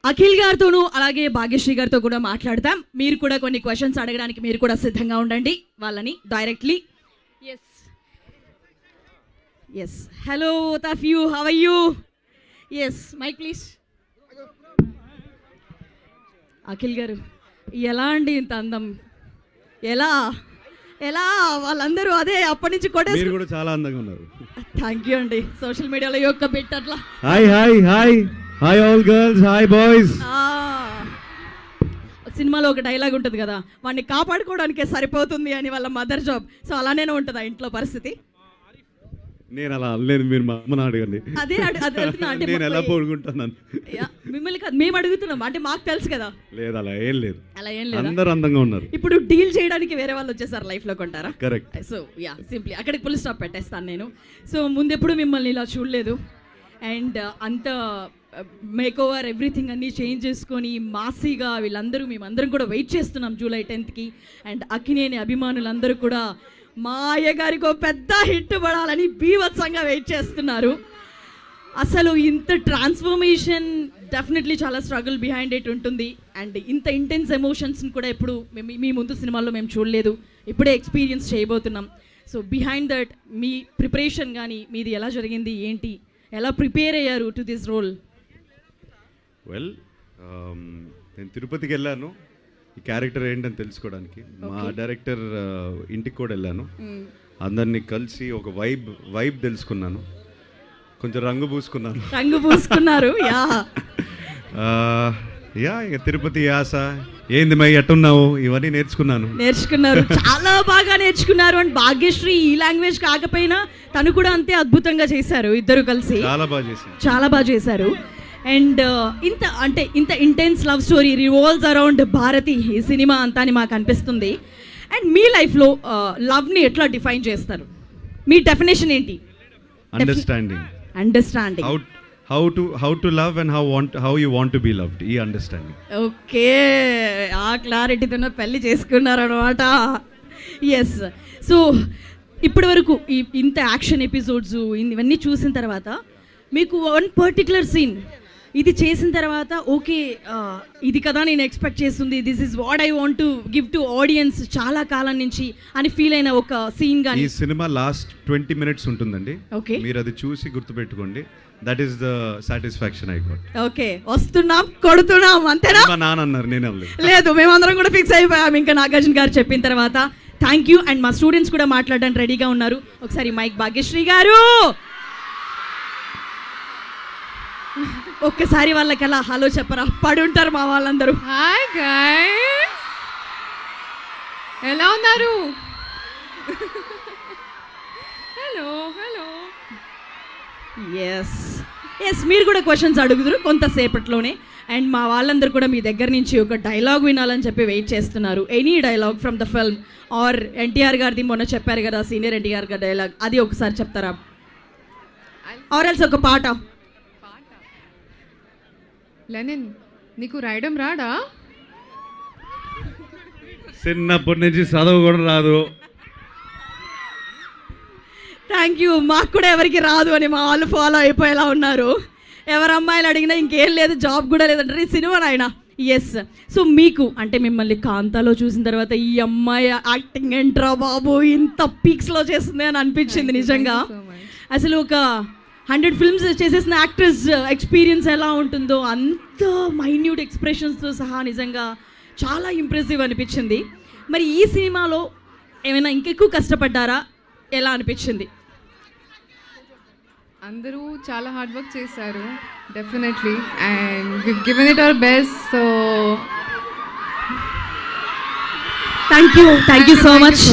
అఖిల్ గారితోనూ అలాగే భాగ్యశ్రీ గారితో కూడా మాట్లాడతాం. మీరు కూడా కొన్ని క్వశ్చన్స్ అడగడానికి మీరు కూడా సిద్ధంగా ఉండండి వాళ్ళని directly. Yes yes hello both of you, how are you? Yes mike please. Akhil garu ఎలా అండి ఇంత అందం? ఎలా ఎలా వాళ్ళందరూ అదే అప్పటి నుంచి మీరు కూడా చాలా అందంగా ఉన్నారు. థ్యాంక్ యూ అండి. సోషల్ మీడియాలో యొక్క బిట్ అట్లా hi hi hi hi all girls, hi boys. సినిమాలో ఒక డైలాగ్ ఉంటుంది కదా, వాడిని కాపాడుకోవడానికే సరిపోతుంది అని వాళ్ళ మదర్ జాబ్. సో అలానే ఉంటుంది ఆ ఇంట్లో పరిస్థితి. నేను అలా అనలేదు, మీరు మా అమ్మని అడగండి. అదే అంటే నేను ఎలా పోడుకుంటున్నాను మిమ్మల్ని కాదు, మేము అడుగుతున్నాం. అంటే మాకు తెలుసు కదా. లేదు అలా ఏం లేదు, అలా ఏం లేదు. అందరూ అందంగా ఉన్నారు. ఇప్పుడు డీల్ చేయడానికి వేరే వాళ్ళు వచ్చేసారు లైఫ్ లో కొంటారా? కరెక్ట్. సో యా సింప్లీ అక్కడికి ఫుల్ స్టాప్ పెట్టేస్తాను నేను. సో ముందెప్పుడు మిమ్మల్ని ఇలా చూడలేదు. అండ్ అంత మేక్ ఓవర్ ఎవ్రీథింగ్ అన్నీ చేంజ్ చేసుకొని మాసీగా వీళ్ళందరూ మేమందరం కూడా వెయిట్ చేస్తున్నాం జూలై 10th. అండ్ అక్కినేని అభిమానులందరూ కూడా మా అయ్యగారికి ఒక పెద్ద హిట్ పడాలని బీభత్సంగా వెయిట్ చేస్తున్నారు. అసలు ఇంత ట్రాన్స్ఫర్మేషన్ డెఫినెట్లీ చాలా స్ట్రగుల్ బిహైండ్ ఇట్ ఉంటుంది. అండ్ ఇంత ఇంటెన్స్ ఎమోషన్స్ని కూడా ఎప్పుడు మీ ముందు సినిమాల్లో మేము చూడలేదు, ఇప్పుడే ఎక్స్పీరియన్స్ చేయబోతున్నాం. So behind that me preparation కానీ మీది ఎలా జరిగింది, ఏంటి, ఎలా ప్రిపేర్ అయ్యారు టు దిస్ రోల్? వెల్, నేను తిరుపతికి వెళ్ళాను ఈ క్యారెక్టర్ ఏంటని తెలుసుకోవడానికి. మా డైరెక్టర్ ఇంటికి కూడా వెళ్ళాను. అందరినీ కలిసి ఒక వైబ్ తెలుసుకున్నాను. కొంచెం రంగు పూసుకున్నారు. యా ఇక తిరుపతి యాస ఏంది మై ఎట్టున్నావు ఇవన్నీ నేర్చుకున్నారు. చాలా బాగా నేర్చుకున్నారు. అండ్ భాగ్యశ్రీ ఈ లాంగ్వేజ్ కాకపోయినా తను కూడా అంతే అద్భుతంగా చేశారు. ఇద్దరు కలిసి చాలా బాగా చేశారు. అండ్ ఇంత intense love story revolves around Bharathi ఈ సినిమా అంతా అని మాకు అనిపిస్తుంది. అండ్ మీ లైఫ్లో లవ్ని ఎట్లా డిఫైన్ చేస్తారు? మీ డెఫినేషన్ ఏంటి? Understanding how to love and how you want to be loved, ఈ అండర్స్టాండింగ్. ఓకే, ఆ క్లారిటీతో పెళ్లి చేసుకున్నారనమాట. ఎస్. సో ఇప్పటి వరకు ఇంత యాక్షన్ ఎపిసోడ్స్ ఇవన్నీ చూసిన తర్వాత మీకు వన్ పర్టికులర్ సీన్ ఇది చేసిన తర్వాత ఓకే ఇది కదా నేను ఎక్స్పెక్ట్ చేస్తుంది, this is what I want to give to audience చాలా కాలం నుంచి అని ఫీల్ అయిన ఒక సీన్ గాని? ఈ సినిమా లాస్ట్ 20 minutes ఉంటుందండి. ఓకే, మీరు అది చూసి గుర్తుపెట్టుకోండి. That is the satisfaction I got. Okay, వస్తున్నాం కొడుతున్నాం అంతేనా? మా నాన్న అన్నారు, నేను లేదు, మేమందరం కూడా ఫిక్స్ అయిపోయాం ఇంకా నాగార్జున గారు చెప్పిన తర్వాత. Thank you. అండ్ మా స్టూడెంట్స్ కూడా మాట్లాడడానికి రెడీగా ఉన్నారు. ఒకసారి మైక్ భాగ్యశ్రీ గారు, ఒక్కసారి వాళ్ళకి అలా హలో చెప్పరా, పడుంటారు మా వాళ్ళందరూ. హాయ్ గైస్, ఎలా ఉన్నారు? Hello hello. ఎస్ మీరు కూడా క్వశ్చన్స్ అడుగుదురు కొంతసేపట్లోనే. అండ్ మా వాళ్ళందరూ కూడా మీ దగ్గర నుంచి ఒక డైలాగ్ వినాలని చెప్పి వెయిట్ చేస్తున్నారు. Any dialogue from the film or NTR గారిది మొన్న చెప్పారు కదా సీనియర్ ఎన్టీఆర్ గారి డైలాగ్, అది ఒకసారి చెప్తారా? ఆర్ ఎల్స్ ఒక పాట. లెనిన్, నీకు రాయడం రాడా? చిన్నప్పటి నుంచి చదువు కూడా రాదు. Thank you. మాకు కూడా ఎవరికి రాదు అని మా వాళ్ళు ఫాలో అయిపోయేలా ఉన్నారు. ఎవరు అమ్మాయిలు అడిగినా ఇంకేం లేదు, జాబ్ కూడా లేదంటారు. ఈ సినిమా నాయన. ఎస్. సో మీకు అంటే మిమ్మల్ని కాంతాలో చూసిన తర్వాత ఈ అమ్మాయి యాక్టింగ్ ఏంట్రా బాబు ఇంత పీక్స్లో చేస్తుంది అని అనిపించింది నిజంగా. అసలు ఒక 100 films చేసేసిన యాక్ట్రెస్ ఎక్స్పీరియన్స్ ఎలా ఉంటుందో అంత మైన్యూట్ ఎక్స్ప్రెషన్స్తో సహా నిజంగా చాలా ఇంప్రెసివ్ అనిపించింది. మరి ఈ సినిమాలో ఏమైనా ఇంకెక్కువ కష్టపడ్డారా? ఎలా అనిపించింది? అందరూ చాలా హార్డ్ వర్క్ చేశారు definitely, and we given it our best. So thank you so much.